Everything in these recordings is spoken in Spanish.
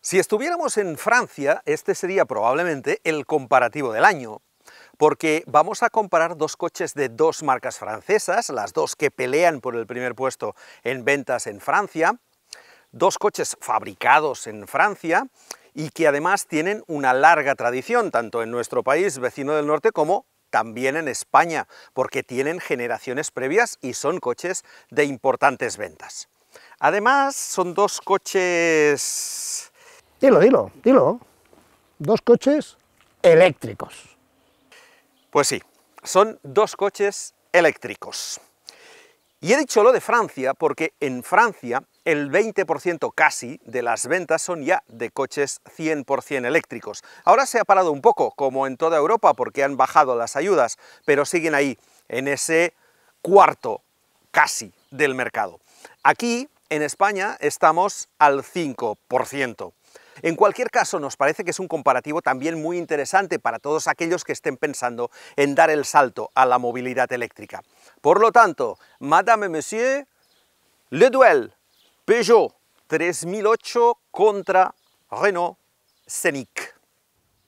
Si estuviéramos en Francia, este sería probablemente el comparativo del año, porque vamos a comparar dos coches de dos marcas francesas, las dos que pelean por el primer puesto en ventas en Francia, dos coches fabricados en Francia y que además tienen una larga tradición, tanto en nuestro país vecino del norte como también en España, porque tienen generaciones previas y son coches de importantes ventas. Además, son dos coches... Dilo. Dos coches eléctricos. Pues sí, son dos coches eléctricos. Y he dicho lo de Francia porque en Francia el 20% casi de las ventas son ya de coches 100% eléctricos. Ahora se ha parado un poco, como en toda Europa, porque han bajado las ayudas, pero siguen ahí, en ese cuarto casi del mercado. Aquí, en España, estamos al 5%. En cualquier caso, nos parece que es un comparativo también muy interesante para todos aquellos que estén pensando en dar el salto a la movilidad eléctrica. Por lo tanto, Madame et Monsieur, le duel Peugeot 3008 contra Renault Scénic.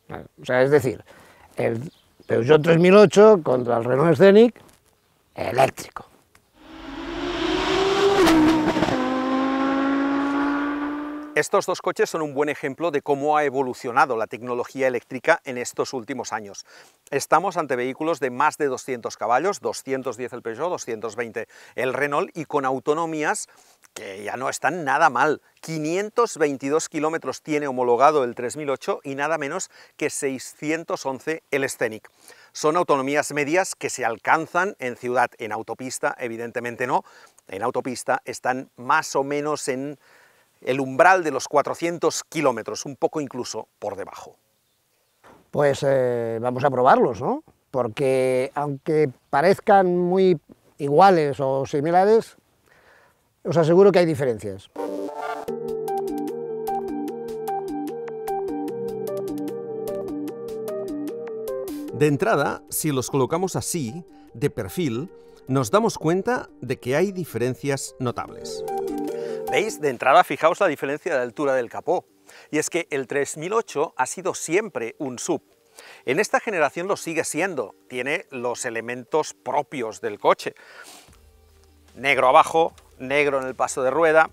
O sea, es decir, el Peugeot 3008 contra el Renault Scénic eléctrico. Estos dos coches son un buen ejemplo de cómo ha evolucionado la tecnología eléctrica en estos últimos años. Estamos ante vehículos de más de 200 caballos, 210 el Peugeot, 220 el Renault, y con autonomías que ya no están nada mal. 522 kilómetros tiene homologado el 3008 y nada menos que 611 el Scénic. Son autonomías medias que se alcanzan en ciudad. En autopista, evidentemente no. En autopista están más o menos en el umbral de los 400 kilómetros, un poco incluso por debajo. Pues vamos a probarlos, ¿no? Porque aunque parezcan muy iguales o similares, os aseguro que hay diferencias. De entrada, si los colocamos así, de perfil, nos damos cuenta de que hay diferencias notables. ¿Veis? De entrada, fijaos la diferencia de altura del capó. Y es que el 3008 ha sido siempre un SUV. En esta generación lo sigue siendo. Tiene los elementos propios del coche. Negro abajo, negro en el paso de rueda,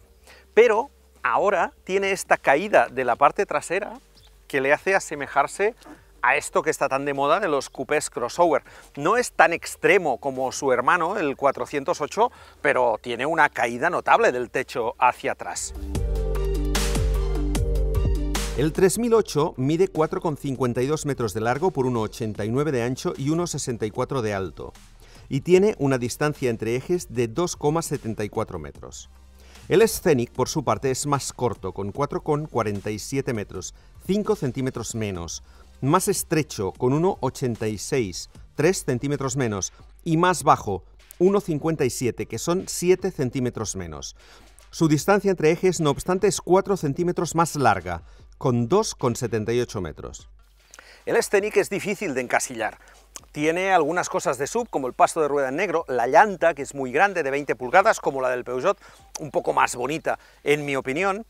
pero ahora tiene esta caída de la parte trasera que le hace asemejarse a esto que está tan de moda de los coupés crossover. No es tan extremo como su hermano, el 408, pero tiene una caída notable del techo hacia atrás. El 3008 mide 4,52 metros de largo por 1,89 de ancho y 1,64 de alto, y tiene una distancia entre ejes de 2,74 metros. El Scénic, por su parte, es más corto, con 4,47 metros, 5 centímetros menos, más estrecho, con 1,86, 3 centímetros menos, y más bajo, 1,57, que son 7 centímetros menos. Su distancia entre ejes, no obstante, es 4 centímetros más larga, con 2,78 metros. El Scénic es difícil de encasillar. Tiene algunas cosas de SUV, como el paso de rueda en negro, la llanta, que es muy grande, de 20 pulgadas, como la del Peugeot, un poco más bonita, en mi opinión,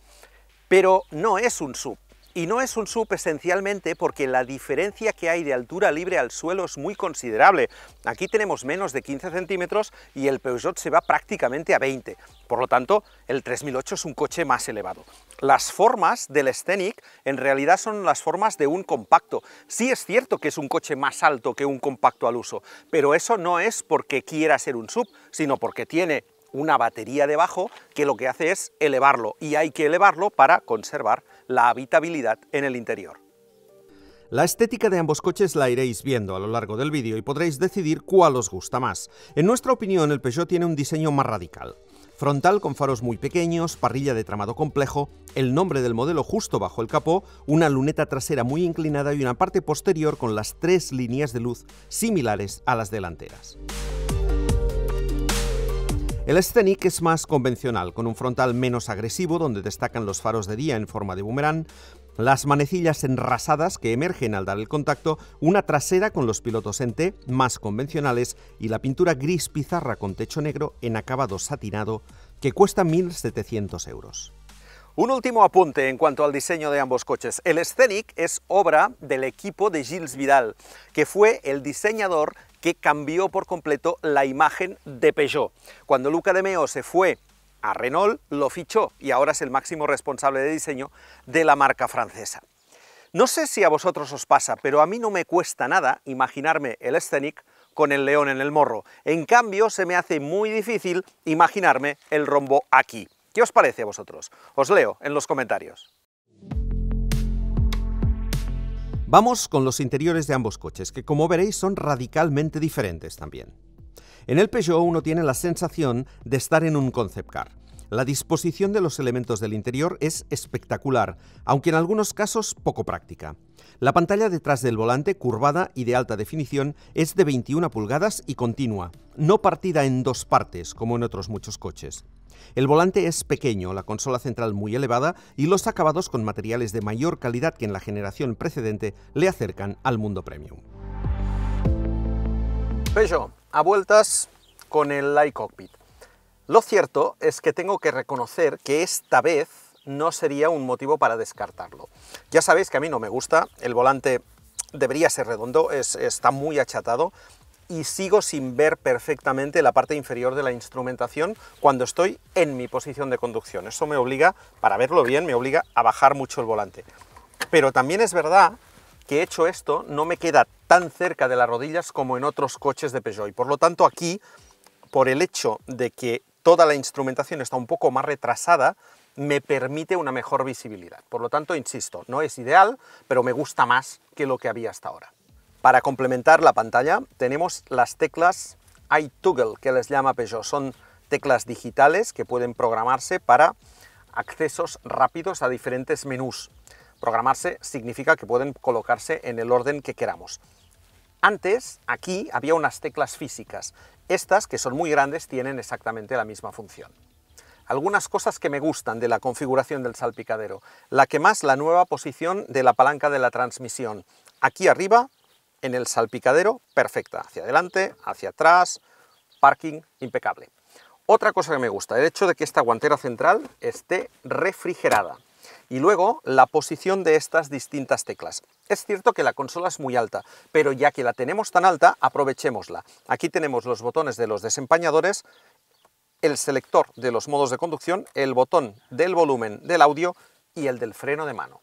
pero no es un SUV. Y no es un SUV esencialmente porque la diferencia que hay de altura libre al suelo es muy considerable. Aquí tenemos menos de 15 centímetros y el Peugeot se va prácticamente a 20. Por lo tanto, el 3008 es un coche más elevado. Las formas del Scénic en realidad son las formas de un compacto. Sí es cierto que es un coche más alto que un compacto al uso, pero eso no es porque quiera ser un SUV, sino porque tiene una batería debajo que lo que hace es elevarlo, y hay que elevarlo para conservar la habitabilidad en el interior. La estética de ambos coches la iréis viendo a lo largo del vídeo y podréis decidir cuál os gusta más. En nuestra opinión, el Peugeot tiene un diseño más radical. Frontal con faros muy pequeños, parrilla de tramado complejo, el nombre del modelo justo bajo el capó, una luneta trasera muy inclinada y una parte posterior con las 3 líneas de luz similares a las delanteras. El Scénic es más convencional, con un frontal menos agresivo donde destacan los faros de día en forma de boomerang, las manecillas enrasadas que emergen al dar el contacto, una trasera con los pilotos en T, más convencionales, y la pintura gris pizarra con techo negro en acabado satinado que cuesta 1.700 euros. Un último apunte en cuanto al diseño de ambos coches. El Scenic es obra del equipo de Gilles Vidal, que fue el diseñador que cambió por completo la imagen de Peugeot. Cuando Luca de Meo se fue a Renault, lo fichó y ahora es el máximo responsable de diseño de la marca francesa. No sé si a vosotros os pasa, pero a mí no me cuesta nada imaginarme el Scenic con el león en el morro. En cambio, se me hace muy difícil imaginarme el rombo aquí. ¿Qué os parece a vosotros? Os leo en los comentarios. Vamos con los interiores de ambos coches, que como veréis son radicalmente diferentes también. En el Peugeot uno tiene la sensación de estar en un concept car. La disposición de los elementos del interior es espectacular, aunque en algunos casos poco práctica. La pantalla detrás del volante, curvada y de alta definición, es de 21 pulgadas y continua, no partida en dos partes, como en otros muchos coches. El volante es pequeño, la consola central muy elevada y los acabados con materiales de mayor calidad que en la generación precedente le acercan al mundo premium. Peugeot, a vueltas con el iCockpit. Lo cierto es que tengo que reconocer que esta vez no sería un motivo para descartarlo. Ya sabéis que a mí no me gusta, el volante debería ser redondo, está muy achatado, y sigo sin ver perfectamente la parte inferior de la instrumentación cuando estoy en mi posición de conducción. Eso me obliga, para verlo bien, me obliga a bajar mucho el volante. Pero también es verdad que hecho esto no me queda tan cerca de las rodillas como en otros coches de Peugeot, y por lo tanto aquí, por el hecho de que toda la instrumentación está un poco más retrasada, me permite una mejor visibilidad. Por lo tanto, insisto, no es ideal, pero me gusta más que lo que había hasta ahora. Para complementar la pantalla tenemos las teclas iToggle, que les llama Peugeot. Son teclas digitales que pueden programarse para accesos rápidos a diferentes menús. Programarse significa que pueden colocarse en el orden que queramos. Antes, aquí había unas teclas físicas. Estas, que son muy grandes, tienen exactamente la misma función. Algunas cosas que me gustan de la configuración del salpicadero. La que más, la nueva posición de la palanca de la transmisión. Aquí arriba, en el salpicadero, perfecta. Hacia adelante, hacia atrás, parking impecable. Otra cosa que me gusta, el hecho de que esta guantera central esté refrigerada. Y luego, la posición de estas distintas teclas. Es cierto que la consola es muy alta, pero ya que la tenemos tan alta, aprovechémosla. Aquí tenemos los botones de los desempañadores, el selector de los modos de conducción, el botón del volumen del audio y el del freno de mano.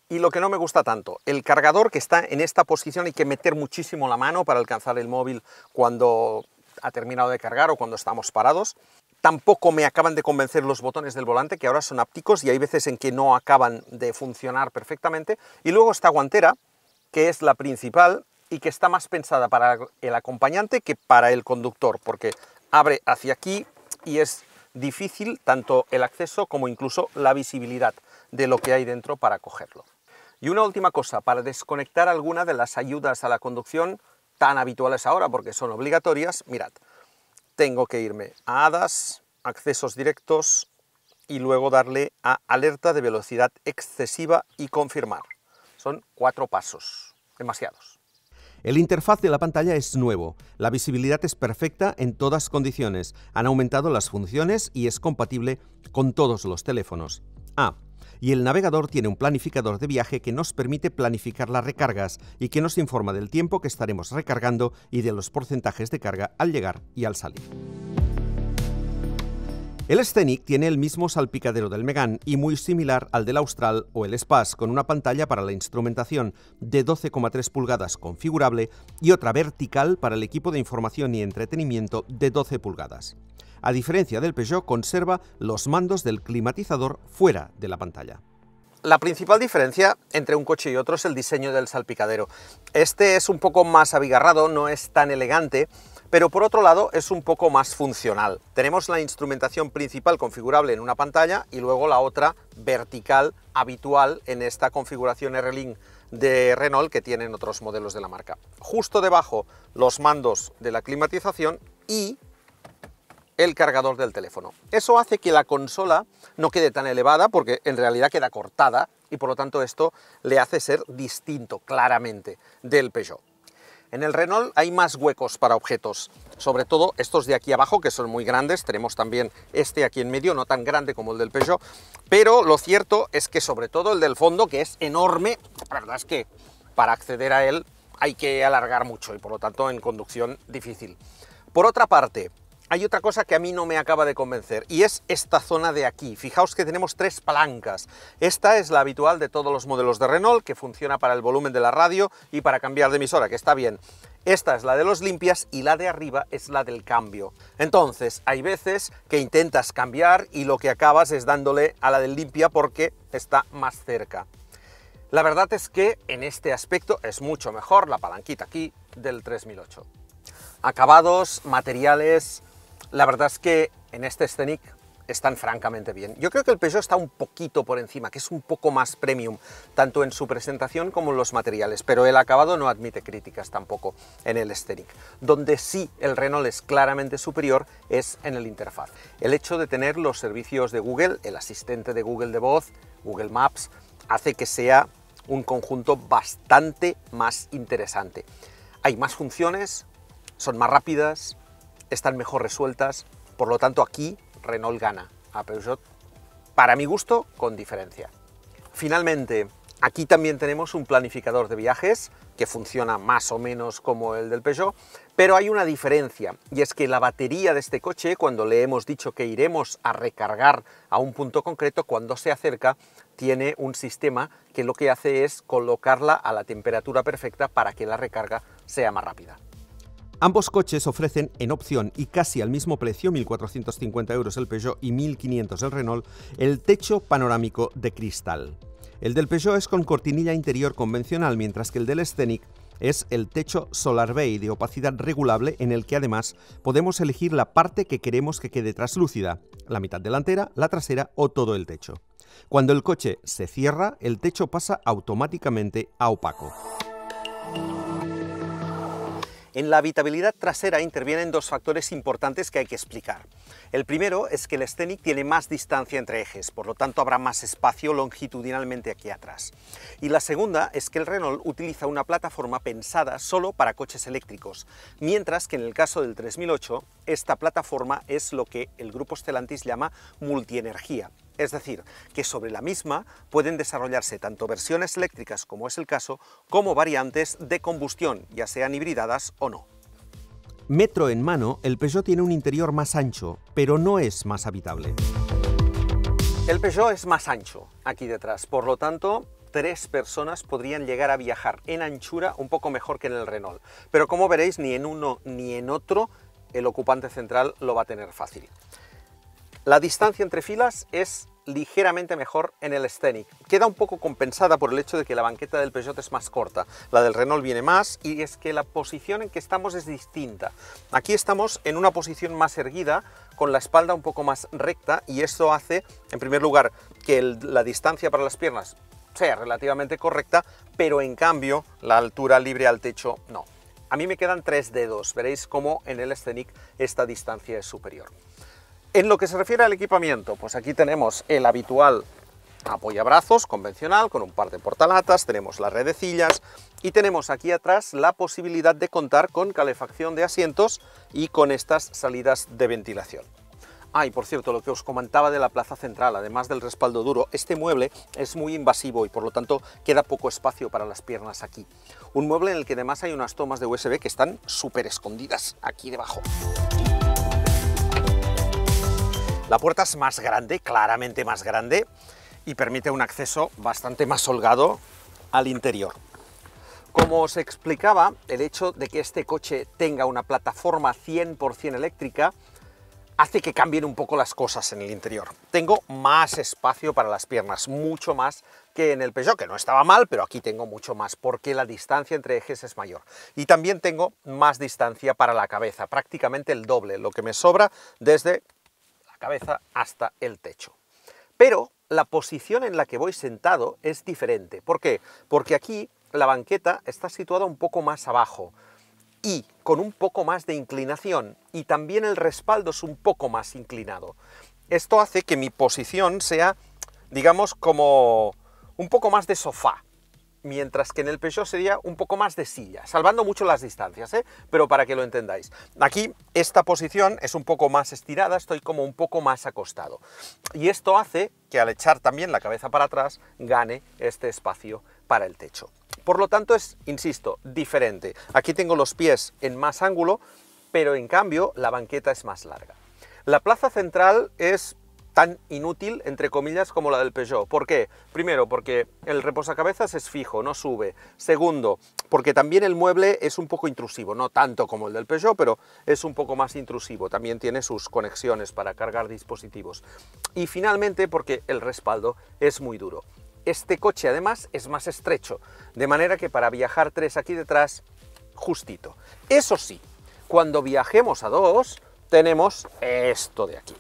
Y lo que no me gusta tanto, el cargador, que está en esta posición, hay que meter muchísimo la mano para alcanzar el móvil cuando ha terminado de cargar o cuando estamos parados. Tampoco me acaban de convencer los botones del volante, que ahora son ápticos y hay veces en que no acaban de funcionar perfectamente. Y luego esta guantera, que es la principal y que está más pensada para el acompañante que para el conductor, porque abre hacia aquí y es difícil tanto el acceso como incluso la visibilidad de lo que hay dentro para cogerlo. Y una última cosa, para desconectar alguna de las ayudas a la conducción tan habituales ahora, porque son obligatorias, mirad, tengo que irme a ADAS, accesos directos, y luego darle a alerta de velocidad excesiva y confirmar. Son 4 pasos, demasiados. El interfaz de la pantalla es nuevo, la visibilidad es perfecta en todas condiciones, han aumentado las funciones y es compatible con todos los teléfonos. Y el navegador tiene un planificador de viaje que nos permite planificar las recargas y que nos informa del tiempo que estaremos recargando y de los porcentajes de carga al llegar y al salir. El Scenic tiene el mismo salpicadero del Megane y muy similar al del Austral o el Espace, con una pantalla para la instrumentación de 12,3 pulgadas configurable y otra vertical para el equipo de información y entretenimiento de 12 pulgadas. A diferencia del Peugeot, conserva los mandos del climatizador fuera de la pantalla. La principal diferencia entre un coche y otro es el diseño del salpicadero. Este es un poco más abigarrado, no es tan elegante, pero por otro lado es un poco más funcional. Tenemos la instrumentación principal configurable en una pantalla y luego la otra vertical habitual en esta configuración R-Link de Renault que tienen otros modelos de la marca. Justo debajo los mandos de la climatización y el cargador del teléfono. Eso hace que la consola no quede tan elevada porque en realidad queda cortada y por lo tanto esto le hace ser distinto claramente del Peugeot. En el Renault hay más huecos para objetos, sobre todo estos de aquí abajo, que son muy grandes. Tenemos también este aquí en medio, no tan grande como el del Peugeot, pero lo cierto es que sobre todo el del fondo, que es enorme, la verdad es que para acceder a él hay que alargar mucho y por lo tanto en conducción difícil. Por otra parte, hay otra cosa que a mí no me acaba de convencer, y es esta zona de aquí. Fijaos que tenemos 3 palancas. Esta es la habitual de todos los modelos de Renault, que funciona para el volumen de la radio y para cambiar de emisora, que está bien. Esta es la de los limpias y la de arriba es la del cambio. Entonces, hay veces que intentas cambiar y lo que acabas es dándole a la del limpia porque está más cerca. La verdad es que en este aspecto es mucho mejor la palanquita aquí del 3008. Acabados, materiales, la verdad es que en este Scenic están francamente bien. Yo creo que el Peugeot está un poquito por encima, que es un poco más premium, tanto en su presentación como en los materiales, pero el acabado no admite críticas tampoco en el Scenic. Donde sí el Renault es claramente superior es en el interfaz. El hecho de tener los servicios de Google, el asistente de Google de voz, Google Maps, hace que sea un conjunto bastante más interesante. Hay más funciones, son más rápidas, están mejor resueltas, por lo tanto aquí Renault gana a Peugeot, para mi gusto, con diferencia. Finalmente, aquí también tenemos un planificador de viajes que funciona más o menos como el del Peugeot, pero hay una diferencia, y es que la batería de este coche, cuando le hemos dicho que iremos a recargar a un punto concreto, cuando se acerca, tiene un sistema que lo que hace es colocarla a la temperatura perfecta para que la recarga sea más rápida. Ambos coches ofrecen en opción y casi al mismo precio, 1.450 euros el Peugeot y 1.500 el Renault, el techo panorámico de cristal. El del Peugeot es con cortinilla interior convencional, mientras que el del Scenic es el techo Solar Bay de opacidad regulable, en el que además podemos elegir la parte que queremos que quede traslúcida, la mitad delantera, la trasera o todo el techo. Cuando el coche se cierra, el techo pasa automáticamente a opaco. En la habitabilidad trasera intervienen 2 factores importantes que hay que explicar. El primero es que el Scenic tiene más distancia entre ejes, por lo tanto habrá más espacio longitudinalmente aquí atrás. Y la segunda es que el Renault utiliza una plataforma pensada solo para coches eléctricos, mientras que en el caso del 3008 esta plataforma es lo que el grupo Stellantis llama multienergía. Es decir, que sobre la misma pueden desarrollarse tanto versiones eléctricas, como es el caso, como variantes de combustión, ya sean hibridadas o no. Metro en mano, el Peugeot tiene un interior más ancho, pero no es más habitable. El Peugeot es más ancho aquí detrás, por lo tanto, 3 personas podrían llegar a viajar en anchura un poco mejor que en el Renault. Pero como veréis, ni en uno ni en otro el ocupante central lo va a tener fácil. La distancia entre filas es ligeramente mejor en el Scenic. Queda un poco compensada por el hecho de que la banqueta del Peugeot es más corta. La del Renault viene más, y es que la posición en que estamos es distinta. Aquí estamos en una posición más erguida, con la espalda un poco más recta, y esto hace, en primer lugar, que la distancia para las piernas sea relativamente correcta, pero en cambio la altura libre al techo no. A mí me quedan 3 dedos, veréis cómo en el Scenic esta distancia es superior. En lo que se refiere al equipamiento, pues aquí tenemos el habitual apoyabrazos convencional con un par de portalatas, tenemos la redecillas y tenemos aquí atrás la posibilidad de contar con calefacción de asientos y con estas salidas de ventilación. Ah, y por cierto, lo que os comentaba de la plaza central, además del respaldo duro, este mueble es muy invasivo y por lo tanto queda poco espacio para las piernas aquí. Un mueble en el que además hay unas tomas de USB que están súper escondidas aquí debajo. La puerta es más grande, claramente más grande, y permite un acceso bastante más holgado al interior. Como os explicaba, el hecho de que este coche tenga una plataforma 100% eléctrica hace que cambien un poco las cosas en el interior. Tengo más espacio para las piernas, mucho más que en el Peugeot, que no estaba mal, pero aquí tengo mucho más, porque la distancia entre ejes es mayor. Y también tengo más distancia para la cabeza, prácticamente el doble, lo que me sobra desde cabeza hasta el techo. Pero la posición en la que voy sentado es diferente. ¿Por qué? Porque aquí la banqueta está situada un poco más abajo y con un poco más de inclinación, y también el respaldo es un poco más inclinado. Esto hace que mi posición sea, digamos, como un poco más de sofá. mientras que en el Peugeot sería un poco más de silla, salvando mucho las distancias, pero para que lo entendáis. Aquí esta posición es un poco más estirada, estoy como un poco más acostado. Y esto hace que al echar también la cabeza para atrás gane este espacio para el techo. Por lo tanto es, insisto, diferente. Aquí tengo los pies en más ángulo, pero en cambio la banqueta es más larga. La plaza central es tan inútil, entre comillas, como la del Peugeot. ¿Por qué? Primero, porque el reposacabezas es fijo, no sube. Segundo, porque también el mueble es un poco intrusivo, no tanto como el del Peugeot, pero es un poco más intrusivo. También tiene sus conexiones para cargar dispositivos. Y finalmente, porque el respaldo es muy duro. Este coche, además, es más estrecho, de manera que para viajar 3 aquí detrás, justito. Eso sí, cuando viajemos a 2, tenemos esto de aquí.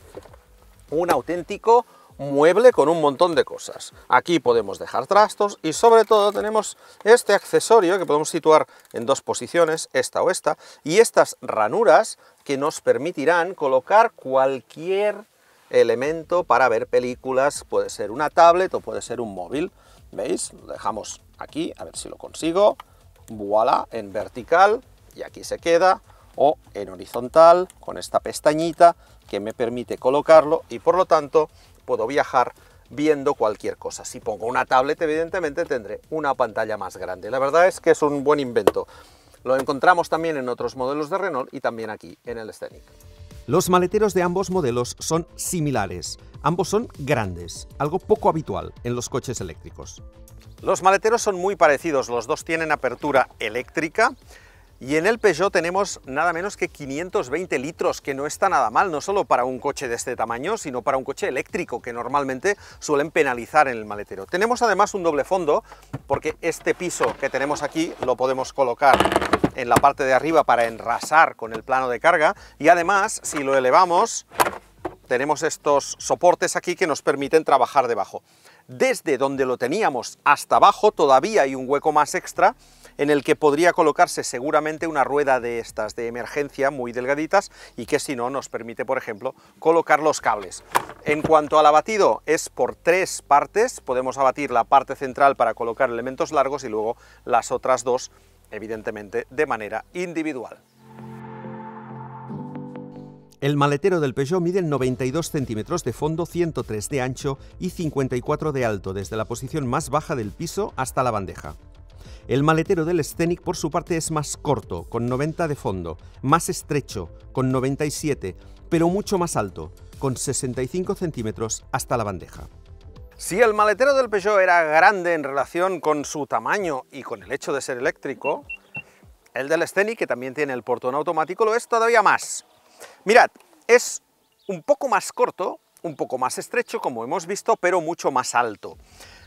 Un auténtico mueble con un montón de cosas. Aquí podemos dejar trastos y sobre todo tenemos este accesorio que podemos situar en 2 posiciones, esta o esta, y estas ranuras que nos permitirán colocar cualquier elemento para ver películas. Puede ser una tablet o puede ser un móvil. ¿Veis? Lo dejamos aquí, a ver si lo consigo. Voilà, en vertical y aquí se queda, o en horizontal con esta pestañita que me permite colocarlo y por lo tanto puedo viajar viendo cualquier cosa. Si pongo una tablet, evidentemente tendré una pantalla más grande. La verdad es que es un buen invento. Lo encontramos también en otros modelos de Renault y también aquí en el Scenic. Los maleteros de ambos modelos son similares. Ambos son grandes, algo poco habitual en los coches eléctricos. Los maleteros son muy parecidos, los dos tienen apertura eléctrica. Y en el Peugeot tenemos nada menos que 520 litros, que no está nada mal, no solo para un coche de este tamaño, sino para un coche eléctrico, que normalmente suelen penalizar en el maletero. Tenemos además un doble fondo, porque este piso que tenemos aquí lo podemos colocar en la parte de arriba para enrasar con el plano de carga, y además, si lo elevamos, tenemos estos soportes aquí que nos permiten trabajar debajo. Desde donde lo teníamos hasta abajo todavía hay un hueco más extra, en el que podría colocarse seguramente una rueda de estas de emergencia muy delgaditas y que si no nos permite, por ejemplo, colocar los cables. En cuanto al abatido, es por 3 partes, podemos abatir la parte central para colocar elementos largos y luego las otras 2, evidentemente, de manera individual. El maletero del Peugeot mide 92 centímetros de fondo, 103 de ancho y 54 de alto, desde la posición más baja del piso hasta la bandeja. El maletero del Scenic, por su parte, es más corto, con 90 de fondo, más estrecho, con 97, pero mucho más alto, con 65 centímetros hasta la bandeja. Si el maletero del Peugeot era grande en relación con su tamaño y con el hecho de ser eléctrico, el del Scenic, que también tiene el portón automático, lo es todavía más. Mirad, es un poco más corto, un poco más estrecho, como hemos visto, pero mucho más alto.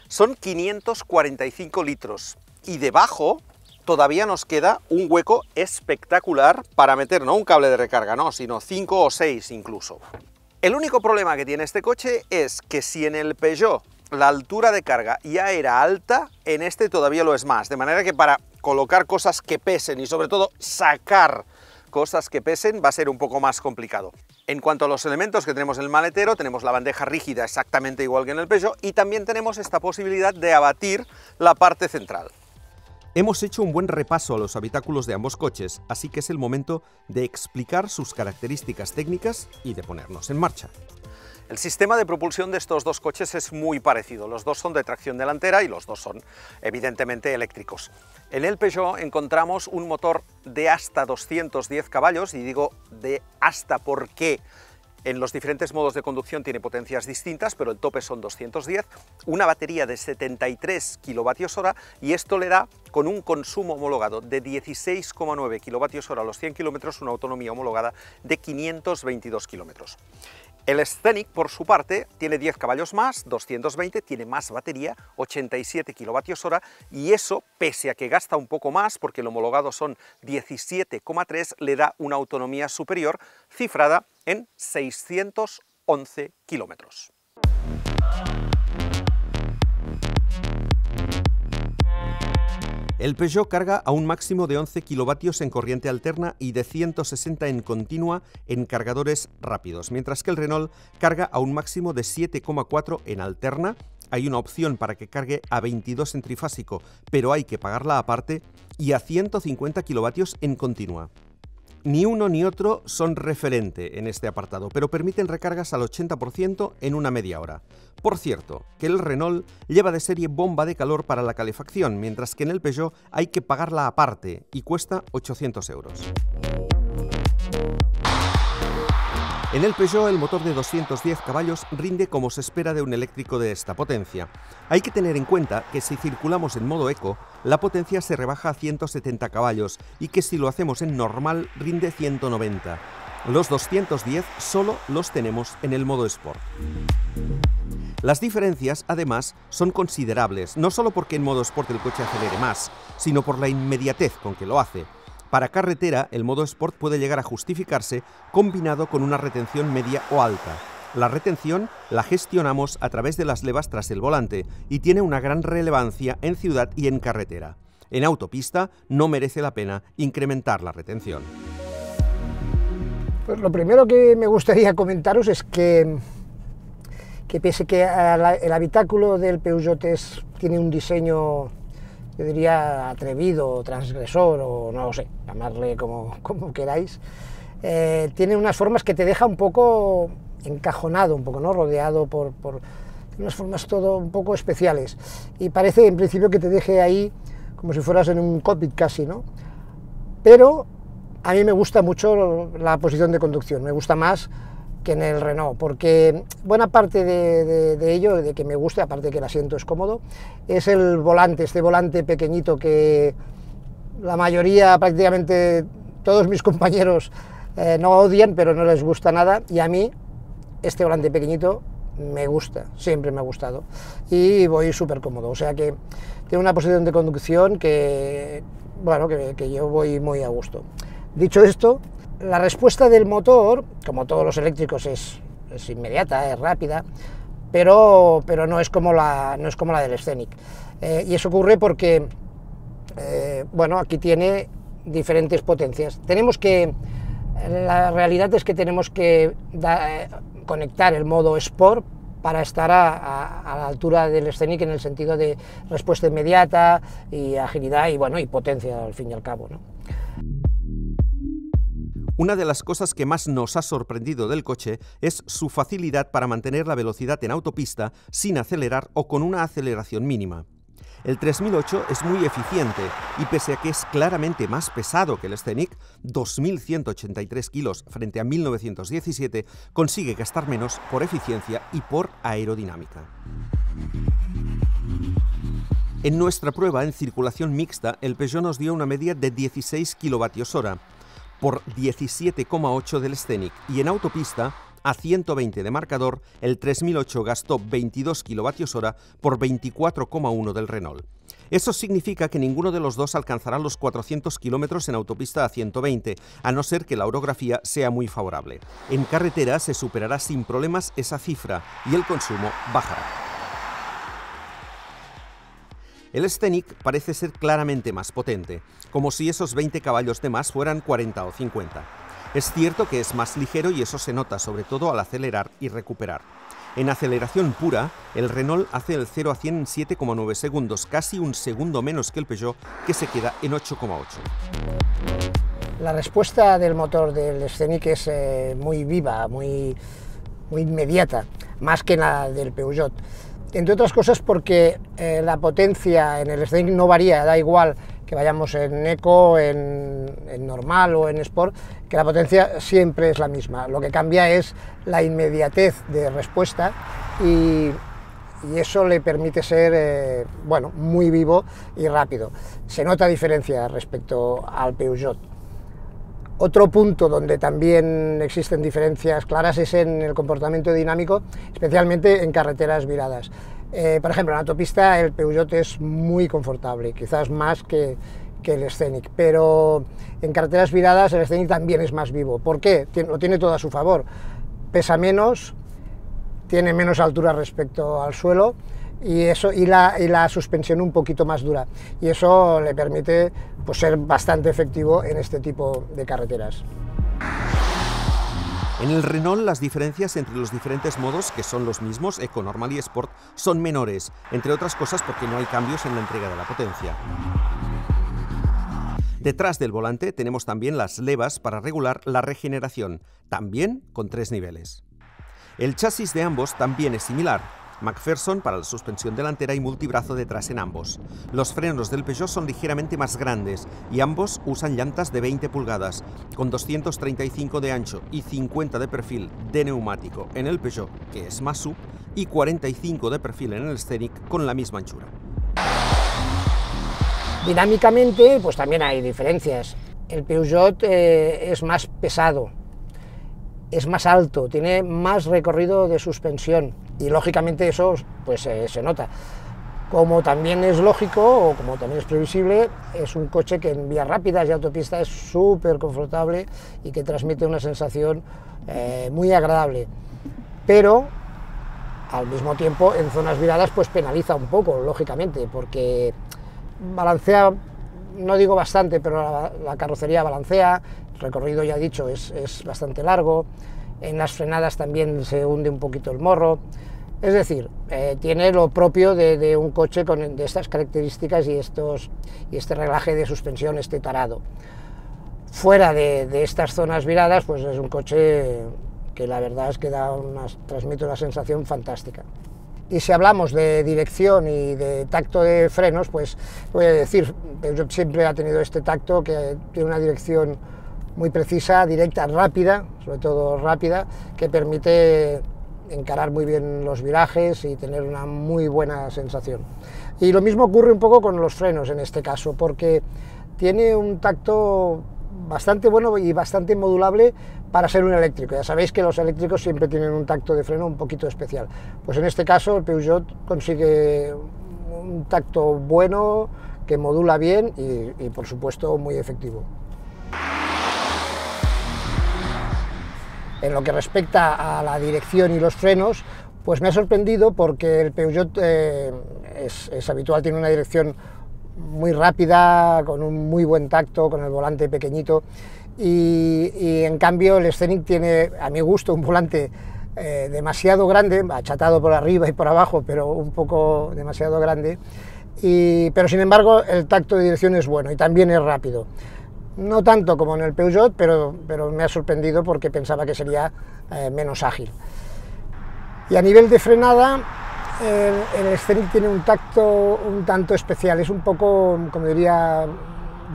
Son 545 litros. Y debajo todavía nos queda un hueco espectacular para meter no un cable de recarga, no, sino 5 o 6 incluso. El único problema que tiene este coche es que si en el Peugeot la altura de carga ya era alta, en este todavía lo es más, de manera que para colocar cosas que pesen y sobre todo sacar cosas que pesen va a ser un poco más complicado. En cuanto a los elementos que tenemos en el maletero, tenemos la bandeja rígida exactamente igual que en el Peugeot y también tenemos esta posibilidad de abatir la parte central. Hemos hecho un buen repaso a los habitáculos de ambos coches, así que es el momento de explicar sus características técnicas y de ponernos en marcha. El sistema de propulsión de estos dos coches es muy parecido, los dos son de tracción delantera y los dos son evidentemente eléctricos. En el Peugeot encontramos un motor de hasta 210 caballos, y digo de hasta porque en los diferentes modos de conducción tiene potencias distintas, pero el tope son 210, una batería de 73 kWh y esto le da, con un consumo homologado de 16,9 kWh a los 100 km, una autonomía homologada de 522 km. El Scenic, por su parte, tiene 10 caballos más, 220, tiene más batería, 87 kWh, y eso, pese a que gasta un poco más, porque el homologado son 17,3, le da una autonomía superior, cifrada en 611 kilómetros. El Peugeot carga a un máximo de 11 kilovatios en corriente alterna y de 160 en continua en cargadores rápidos, mientras que el Renault carga a un máximo de 7,4 en alterna, hay una opción para que cargue a 22 en trifásico, pero hay que pagarla aparte, y a 150 kilovatios en continua. Ni uno ni otro son referente en este apartado, pero permiten recargas al 80% en una media hora. Por cierto, que el Renault lleva de serie bomba de calor para la calefacción, mientras que en el Peugeot hay que pagarla aparte y cuesta 800 euros. En el Peugeot el motor de 210 caballos rinde como se espera de un eléctrico de esta potencia. Hay que tener en cuenta que si circulamos en modo eco, la potencia se rebaja a 170 caballos y que si lo hacemos en normal rinde 190. Los 210 solo los tenemos en el modo Sport. Las diferencias, además, son considerables, no solo porque en modo Sport el coche acelere más, sino por la inmediatez con que lo hace. Para carretera, el modo Sport puede llegar a justificarse combinado con una retención media o alta. La retención la gestionamos a través de las levas tras el volante y tiene una gran relevancia en ciudad y en carretera. En autopista no merece la pena incrementar la retención. Pues lo primero que me gustaría comentaros es que pese que el habitáculo del Peugeot tiene un diseño, yo diría, atrevido, transgresor, o no lo sé, llamarle como queráis, tiene unas formas que te deja un poco encajonado, un poco, ¿no? Rodeado por unas formas todo un poco especiales, y parece en principio que te deje ahí como si fueras en un cockpit casi, ¿no? Pero a mí me gusta mucho la posición de conducción, me gusta más que en el Renault, porque buena parte de ello, de que me guste, aparte de que el asiento es cómodo, es el volante, este volante pequeñito que la mayoría, prácticamente todos mis compañeros no odian, pero no les gusta nada, y a mí este volante pequeñito me gusta, siempre me ha gustado, y voy súper cómodo, o sea que tiene una posición de conducción que, bueno, que yo voy muy a gusto. Dicho esto, la respuesta del motor, como todos los eléctricos, es inmediata, es rápida, pero no es como la del Scenic. Y eso ocurre porque, bueno, aquí tiene diferentes potencias. La realidad es que tenemos que conectar el modo Sport para estar a la altura del Scenic en el sentido de respuesta inmediata y agilidad y, bueno, y potencia al fin y al cabo, ¿no? Una de las cosas que más nos ha sorprendido del coche es su facilidad para mantener la velocidad en autopista sin acelerar o con una aceleración mínima. El 3008 es muy eficiente y pese a que es claramente más pesado que el Scenic, 2.183 kilos frente a 1.917, consigue gastar menos por eficiencia y por aerodinámica. En nuestra prueba en circulación mixta, el Peugeot nos dio una media de 16 kWh, por 17,8 del Scenic, y en autopista, a 120 de marcador, el 3008 gastó 22 kWh por 24,1 del Renault. Eso significa que ninguno de los dos alcanzará los 400 km en autopista a 120, a no ser que la orografía sea muy favorable. En carretera se superará sin problemas esa cifra y el consumo bajará. El Scenic parece ser claramente más potente, como si esos 20 caballos de más fueran 40 o 50. Es cierto que es más ligero y eso se nota sobre todo al acelerar y recuperar. En aceleración pura, el Renault hace el 0 a 100 en 7,9 segundos, casi un segundo menos que el Peugeot, que se queda en 8,8. La respuesta del motor del Scenic es muy viva, muy inmediata, más que la del Peugeot. Entre otras cosas porque la potencia en el Scenic no varía, da igual que vayamos en Eco, en normal o en Sport, que la potencia siempre es la misma. Lo que cambia es la inmediatez de respuesta y eso le permite ser bueno, muy vivo y rápido. Se nota diferencia respecto al Peugeot. Otro punto donde también existen diferencias claras es en el comportamiento dinámico, especialmente en carreteras viradas. Por ejemplo, en autopista el Peugeot es muy confortable, quizás más que el Scenic, pero en carreteras viradas el Scenic también es más vivo. ¿Por qué? Lo tiene todo a su favor. Pesa menos, tiene menos altura respecto al suelo y la suspensión un poquito más dura, y eso le permite pues ser bastante efectivo en este tipo de carreteras. En el Renault las diferencias entre los diferentes modos, que son los mismos, Eco, Normal y Sport, son menores, entre otras cosas porque no hay cambios en la entrega de la potencia. Detrás del volante tenemos también las levas para regular la regeneración, también con 3 niveles. El chasis de ambos también es similar, McPherson para la suspensión delantera y multibrazo detrás en ambos. Los frenos del Peugeot son ligeramente más grandes y ambos usan llantas de 20 pulgadas, con 235 de ancho y 50 de perfil de neumático en el Peugeot, que es más sub, y 45 de perfil en el Scenic con la misma anchura. Dinámicamente, pues también hay diferencias. El Peugeot es más pesado, es más alto, tiene más recorrido de suspensión y lógicamente eso pues se nota. Como también es lógico, o como también es previsible, es un coche que en vías rápidas y autopista es súper confortable y que transmite una sensación muy agradable. Pero al mismo tiempo en zonas viradas pues penaliza un poco, lógicamente, porque balancea, no digo bastante, pero la carrocería balancea, el recorrido ya he dicho es bastante largo, en las frenadas también se hunde un poquito el morro, es decir, tiene lo propio de un coche de estas características y este reglaje de suspensión, este tarado. Fuera de estas zonas viradas, pues es un coche que la verdad es que transmite una sensación fantástica. Y si hablamos de dirección y de tacto de frenos, pues voy a decir, Peugeot siempre ha tenido este tacto que tiene una dirección muy precisa, directa, rápida, sobre todo rápida, que permite encarar muy bien los virajes y tener una muy buena sensación. Y lo mismo ocurre un poco con los frenos en este caso, porque tiene un tacto bastante bueno y bastante modulable para ser un eléctrico. Ya sabéis que los eléctricos siempre tienen un tacto de freno un poquito especial. Pues en este caso el Peugeot consigue un tacto bueno, que modula bien y por supuesto muy efectivo. En lo que respecta a la dirección y los frenos, pues me ha sorprendido porque el Peugeot es habitual, tiene una dirección muy rápida, con un muy buen tacto, con el volante pequeñito, y en cambio el Scenic tiene, a mi gusto, un volante demasiado grande, achatado por arriba y por abajo, pero un poco demasiado grande, pero sin embargo el tacto de dirección es bueno y también es rápido. No tanto como en el Peugeot, pero me ha sorprendido porque pensaba que sería menos ágil. Y a nivel de frenada, el Scenic tiene un tacto un tanto especial, es un poco, como diría,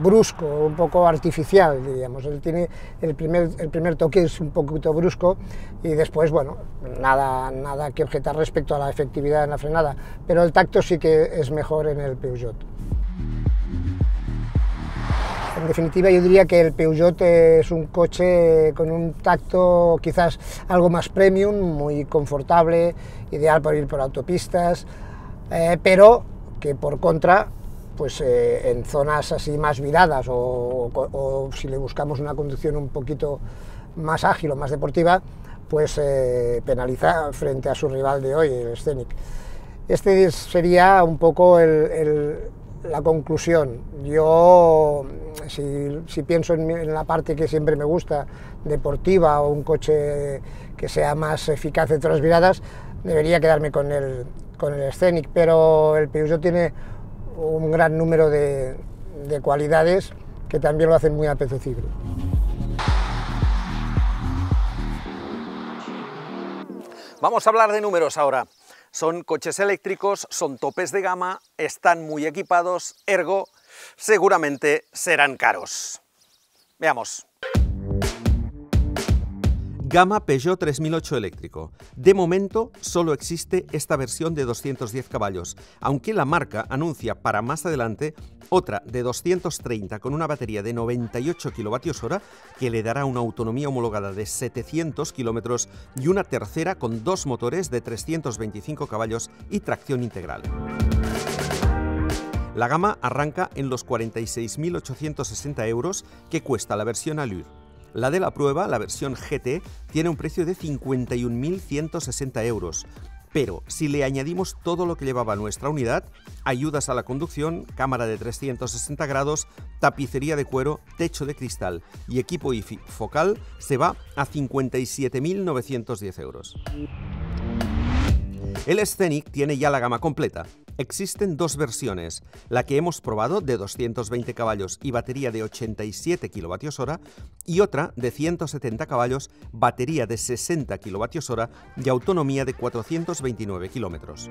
brusco, un poco artificial, diríamos. Él tiene el primer toque es un poquito brusco y después, bueno, nada que objetar respecto a la efectividad en la frenada, pero el tacto sí que es mejor en el Peugeot. En definitiva, yo diría que el Peugeot es un coche con un tacto quizás algo más premium, muy confortable, ideal para ir por autopistas, pero que por contra, pues en zonas así más viradas o si le buscamos una conducción un poquito más ágil o más deportiva, pues penaliza frente a su rival de hoy, el Scenic. Este sería un poco la conclusión. Yo, si pienso en la parte que siempre me gusta, deportiva, o un coche que sea más eficaz en zonas viradas, debería quedarme con el Scenic, pero el Peugeot tiene un gran número de cualidades que también lo hacen muy apetecible. Vamos a hablar de números ahora. Son coches eléctricos, son topes de gama, están muy equipados, ergo, seguramente serán caros. Veamos. Gama Peugeot 3008 eléctrico. De momento solo existe esta versión de 210 caballos, aunque la marca anuncia para más adelante otra de 230 con una batería de 98 kWh que le dará una autonomía homologada de 700 km y una tercera con 2 motores de 325 caballos y tracción integral. La gama arranca en los 46.860 euros que cuesta la versión Allure. La de la prueba, la versión GT, tiene un precio de 51.160 euros. Pero si le añadimos todo lo que llevaba nuestra unidad, ayudas a la conducción, cámara de 360 grados, tapicería de cuero, techo de cristal y equipo IFI focal, se va a 57.910 euros. El Scenic tiene ya la gama completa. Existen dos versiones, la que hemos probado de 220 caballos y batería de 87 kWh y otra de 170 caballos, batería de 60 kWh y autonomía de 429 kilómetros.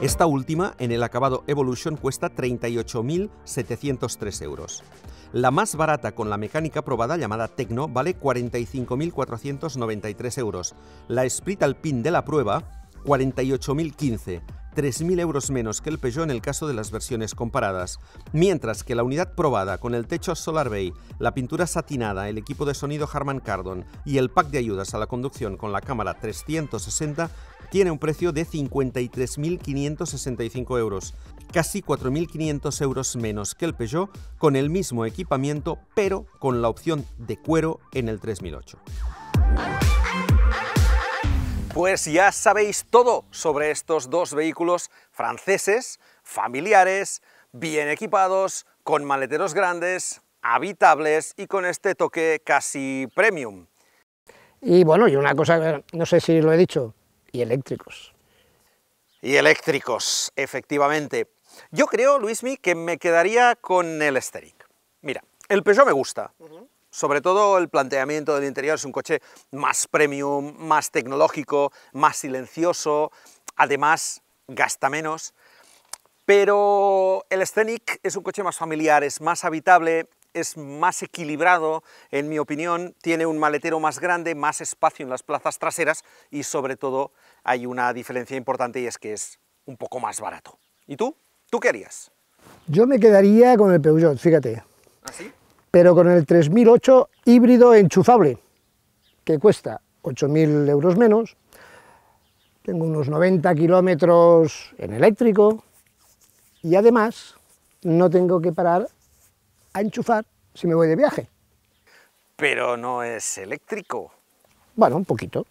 Esta última, en el acabado Evolution, cuesta 38.703 euros. La más barata con la mecánica probada, llamada Tecno, vale 45.493 euros. La Split Alpine de la prueba, 48.015, 3.000 euros menos que el Peugeot en el caso de las versiones comparadas, mientras que la unidad probada con el techo Solar Bay, la pintura satinada, el equipo de sonido Harman Kardon y el pack de ayudas a la conducción con la cámara 360 tiene un precio de 53.565 euros, casi 4.500 euros menos que el Peugeot con el mismo equipamiento, pero con la opción de cuero en el 3008. Pues ya sabéis todo sobre estos dos vehículos franceses, familiares, bien equipados, con maleteros grandes, habitables y con este toque casi premium. Y bueno, y una cosa, no sé si lo he dicho, y eléctricos. Y eléctricos, efectivamente. Yo creo, Luismi, que me quedaría con el Scenic. Mira, el Peugeot me gusta. Sobre todo el planteamiento del interior, es un coche más premium, más tecnológico, más silencioso, además gasta menos, pero el Scenic es un coche más familiar, es más habitable, es más equilibrado, en mi opinión, tiene un maletero más grande, más espacio en las plazas traseras y sobre todo hay una diferencia importante y es que es un poco más barato. ¿Y tú? ¿Tú qué harías? Yo me quedaría con el Peugeot, fíjate. ¿Ah, sí? Pero con el 3008 híbrido enchufable, que cuesta 8.000 euros menos, tengo unos 90 kilómetros en eléctrico y además no tengo que parar a enchufar si me voy de viaje. Pero no es eléctrico. Bueno, un poquito.